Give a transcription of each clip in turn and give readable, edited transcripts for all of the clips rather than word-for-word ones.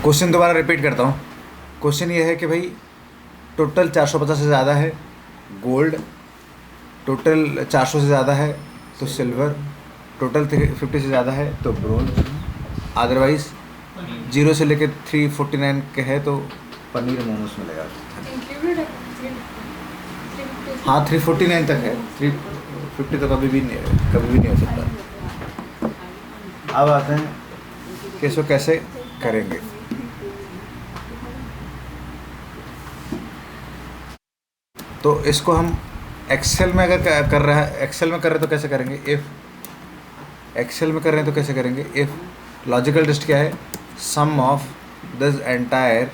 Question दोबारा repeat करता हूँ। क्वेश्चन ये है कि भाई टोटल 450 से ज़्यादा है गोल्ड, टोटल 400 से ज़्यादा है तो सिल्वर, टोटल 350 से ज़्यादा है तो ब्रोंज, अदरवाइज 0 से लेकर 349 के है तो पनीर मोमोस मिलेगा। हाँ 349 तक है, 350 तो कभी भी नहीं हो सकता। अब आते हैं कि इसको कैसे करेंगे। तो इसको हम एक्सेल में अगर कर रहा है, एक्सेल में कर रहे हैं तो कैसे करेंगे, इफ़ एक्सेल में कर रहे हैं तो कैसे करेंगे, इफ़ लॉजिकल लिस्ट क्या है, sum of this entire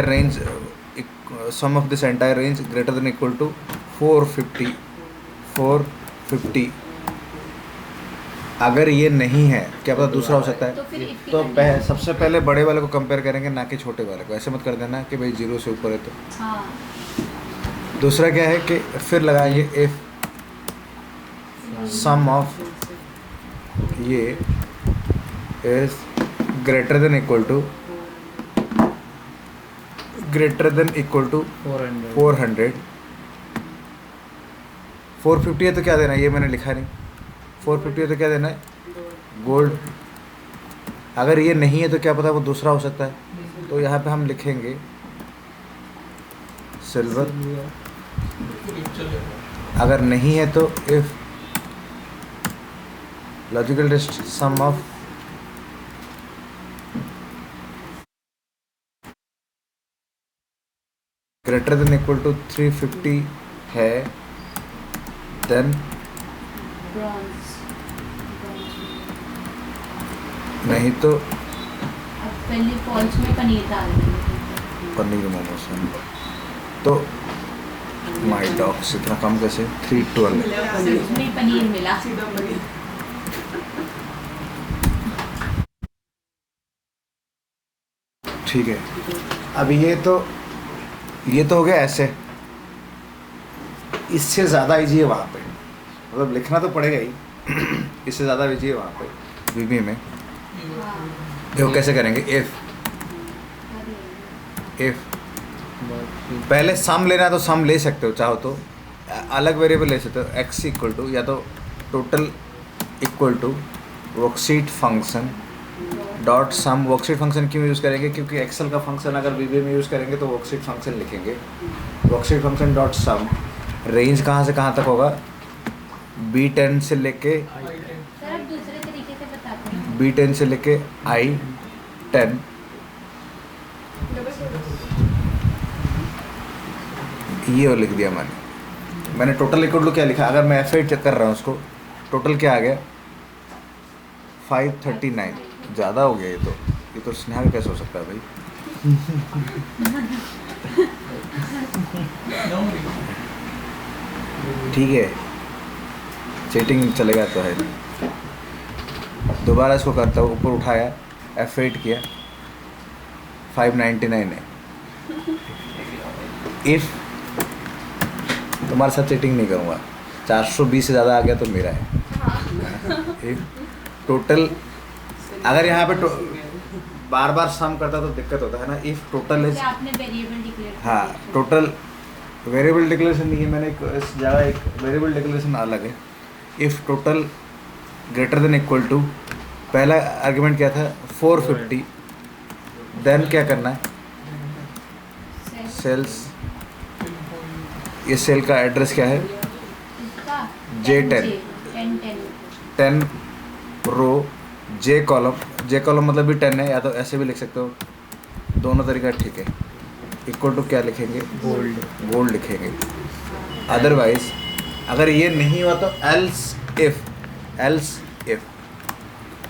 range, sum of this entire range greater than equal to 450। अगर ये नहीं है, क्या पता दूसरा हो सकता है, तो सबसे पहले बड़े वाले को कंपेयर करेंगे ना कि छोटे वाले को। ऐसे मत कर देना कि भाई 0 से ऊपर है तो। हाँ। दूसरा क्या है कि फिर लगाएंगे इफ सम ऑफ ये is greater than equal to 400। 450 है तो क्या देना है, ये मैंने लिखा नहीं। 450 है तो क्या देना है, गोल्ड। अगर ये नहीं है तो क्या पता वो दूसरा हो सकता है, तो यहाँ पे हम लिखेंगे सिल्वर। अगर नहीं है तो if logical list sum of greater than equal to 350 है देन नहीं तो पहले फॉल्स में पनीर डाल देंगे, पनीर मोमोस। तो माय डॉग्स इतना कम कैसे, 312 उसमें पनीर मिला। ठीक है। अब ये तो हो गया ऐसे। इससे ज़्यादा इजी है वहाँ पे, मतलब लिखना तो पड़ेगा ही। इससे ज़्यादा इजी है वहाँ पे वीबी में। देखो कैसे करेंगे, इफ पहले सम लेना है तो सम ले सकते हो, चाहो तो अलग वेरिएबल ले सकते हो। एक्स इक्वल टू या तो total equal to worksheet function dot sum. Worksheet function क्यों यूज़ करेंगे, क्योंकि एक्सेल का फंक्शन अगर वीबी में यूज़ करेंगे तो वर्कशीट फंक्शन लिखेंगे। वर्कशीट फंक्शन डॉट सम, रेंज कहाँ से कहाँ तक होगा, B10 से लेके सर आप दूसरे तरीके से बताते हैं। B10 से लेके I10। ये और लिख दिया मैंने टोटल इक्वल टू क्या लिखा, अगर मैं F8 चेक कर रहा हूँ उसको, टोटल क्या आ गया 539। ज़्यादा हो गया ये तो स्नेहा का कैसे हो सकता है भाई। ठीक है, चीटिंग चलेगा तो है। दोबारा इसको करता हूँ, ऊपर उठाया F8 किया 599 है। इफ़ तुम्हारे साथ चीटिंग नहीं करूँगा, 420 से ज़्यादा आ गया तो मेरा है। इफ टोटल, अगर यहाँ पे बार बार सम करता तो दिक्कत होता है ना। इफ़ टोटल इज, आपने वेरिएबल डिक्लेयर, हाँ टोटल वेरिएबल डिक्लेरेशन नहीं है, मैंने इस जगह एक वेरिएबल डिक्लेरेशन अलग है। If total greater than equal to, पहला आर्गुमेंट क्या था 450, देन क्या करना है, सेल्स। ये सेल का एड्रेस क्या है, J10 10 रो J कॉलम। J कॉलम मतलब भी 10 है, या तो ऐसे भी लिख सकते हो, दोनों तरीका ठीक है। इक्वल टू क्या लिखेंगे, गोल्ड लिखेंगे। अदरवाइज अगर ये नहीं हुआ तो else if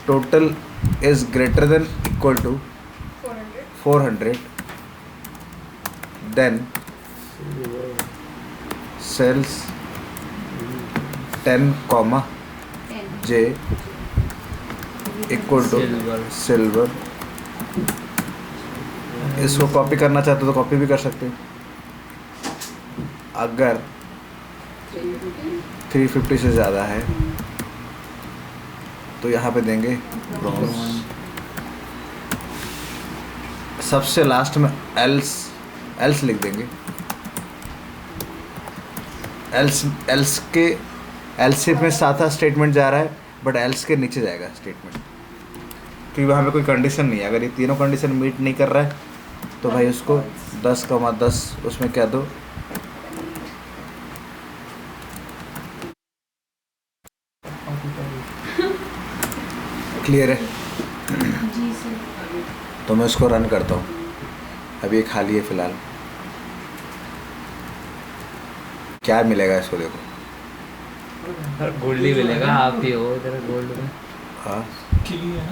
total is greater than equal to 400 then cells 10 comma J equal to silver. इसको कॉपी करना चाहते हो तो कॉपी भी कर सकते हो। अगर 350 से ज़्यादा है तो यहाँ पे देंगे ब्रॉन्ज। सबसे लास्ट में एल्स लिख देंगे। एल्स में साथा स्टेटमेंट जा रहा है, बट एल्स के नीचे जाएगा स्टेटमेंट, क्योंकि वहाँ पे कोई कंडीशन नहीं है। अगर ये तीनों कंडीशन मीट नहीं कर रहा है तो भाई उसको 10,10 उसमें क्या दो, क्लियर है? जी सर। तो मैं उसको रन करता हूँ। अभी ये खाली है फिलहाल। क्या मिलेगा इसको, देखो गोल्ड ही मिलेगा। आप ही हो इधर गोल्ड में। हाँ,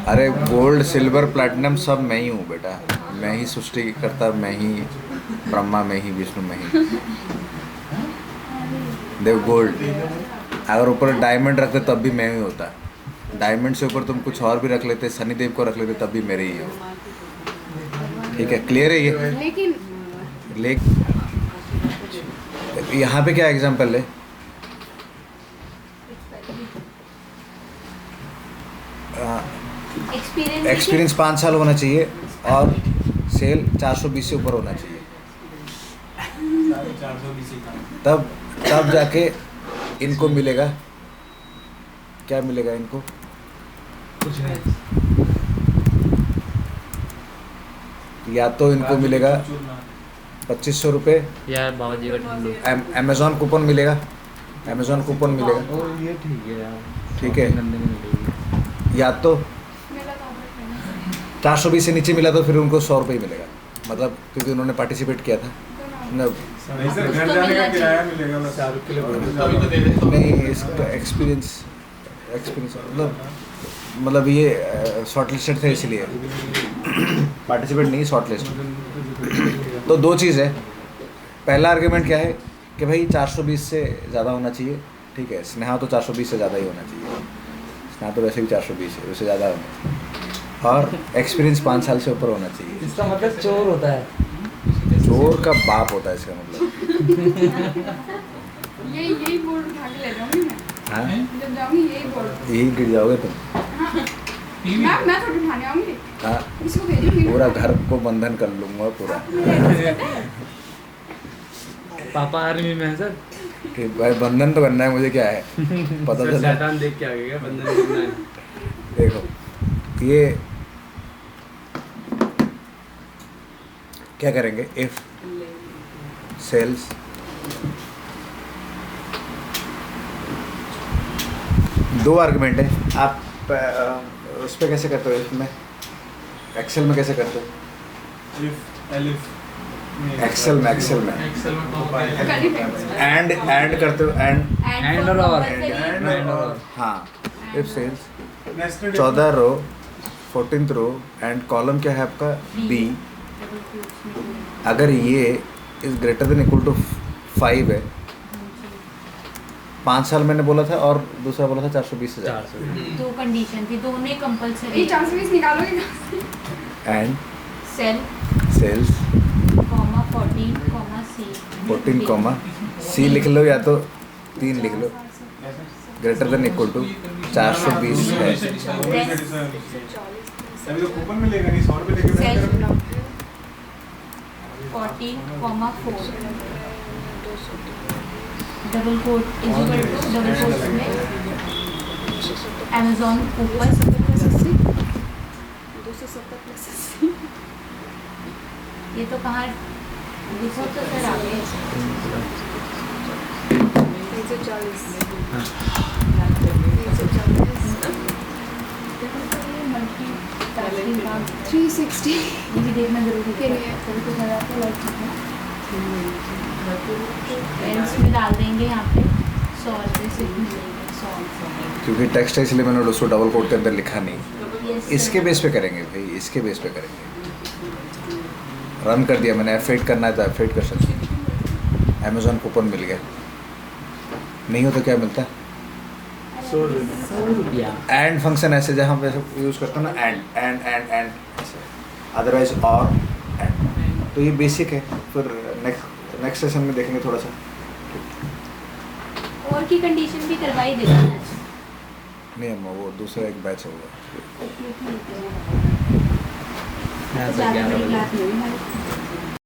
अरे गोल्ड सिल्वर प्लैटिनम सब मैं ही हूँ बेटा। मैं ही सृष्टि करता, मैं ही ब्रह्मा, मैं ही विष्णु, मैं ही देव। गोल्ड अगर ऊपर डायमंड रखते तब भी मैं ही होता। डायमंड से ऊपर तुम कुछ और भी रख लेते, शनिदेव को रख लेते, तब भी मेरे ही हो। ठीक है, क्लियर है ये? लेकिन यहाँ पे क्या एग्जाम्पल है? एक्सपीरियंस 5 साल होना चाहिए और सेल 420 से ऊपर होना चाहिए, तब जाके इनको मिलेगा। क्या मिलेगा इनको? कुछ नहीं। या तो इनको मिलेगा 2500 रुपये, यार बाबा जी का ठंडू। अमेज़ॉन कूपन मिलेगा। अमेज़ॉन कूपन मिलेगा, ओ ये ठीक है यार। ठीक है। नंदनी मिलेगी। या तो 420 से नीचे मिला तो फिर उनको 100 रुपये ही मिलेगा, मतलब क्योंकि उन्होंने पार्टिसिपेट किया था ना। नहीं सर, घर जाने का किराया मिलेगा बस। शाहरुख के लिए नहीं, इसका एक्सपीरियंस मतलब ये शॉर्ट लिस्टेड थे इसलिए पार्टिसिपेट नहीं, शॉर्ट लिस्ट। तो दो चीज़ है। पहला आर्ग्यूमेंट क्या है कि भाई 420 से ज़्यादा होना चाहिए, ठीक है। स्नेहा तो 420 से ज़्यादा ही होना चाहिए। स्नेहा तो वैसे भी 420 है, उससे ज़्यादा होना। और एक्सपीरियंस 5 साल से ऊपर होना चाहिए। इसका मतलब चोर होता है। चोर का बाप होता है इसका मतलब। यही बोर्ड उठा के ले जाऊंगी मैं। हाँ, जब जाऊंगी यही बोर्ड। यही गिर जाओगे तुम। मैं थोड़ी उठाने आऊंगी। हाँ, इसको भेजूंगी। पूरा घर को बंधन कर लूँगा पूरा। पापा आर्मी में है सर। कि भाई बंधन तो करना है मुझे, क्या है पता चला। शैतान देख के आ गया बंधन करना है। देखो ये क्या करेंगे, इफ सेल्स दो आर्गुमेंट है। आप उस पर कैसे करते हो, इसमें एक्सेल में कैसे करते हो? एक्सेल में एंड करते हो, एंड और हाँ। If cells 14 row 14th row and column क्या है आपका बी, अगर ये is greater than equal to 5 है। 5 साल मैंने बोला था और दूसरा बोला था 420 से ज़्यादा। दो कंडीशन थी, दोनों कंपलसरी। ये 420 निकालोगे एंड सेल्स सेल्स 14, सी लिख लो या तो 3 लिख लो, ग्रेटर देन इक्वल टू 420 है। अभी तो कूपन मिलेगा नहीं, 100 रुपये लेके सेल मैं 14,4 double quote equal to double quote में अमेज़ॉन कूपन 270 ये तो कहाँ लिखो तो सर आगे 360 ये भी देखना जरूरी के लिए। एंड्स में डाल देंगे यहाँ पे 100 रुपये से मिलेंगे 100। क्योंकि टेक्स्ट है इसलिए मैंने उसको डबल कोट के अंदर लिखा नहीं। Yes, इसके sir. बेस पे करेंगे भाई, इसके बेस पे करेंगे। रन कर दिया मैंने, F8 करना है तो F8 कर सकते हैं। अमेज़ॉन कूपन मिल गया, नहीं हो तो क्या मिलता है? एंड फंक्शन ऐसे जहाँ पे यूज़ करता हूँ ना, एंड ऐसे, अदरवाइज और एंड। तो ये बेसिक है, फिर नेक्स्ट सेशन में देखेंगे थोड़ा सा। और की कंडीशन भी करवाई देगा। नहीं अम्मा वो दूसरा एक बैच होगा। यहाँ से ज़्यादा 11 बड़ी बजे क्लास में भी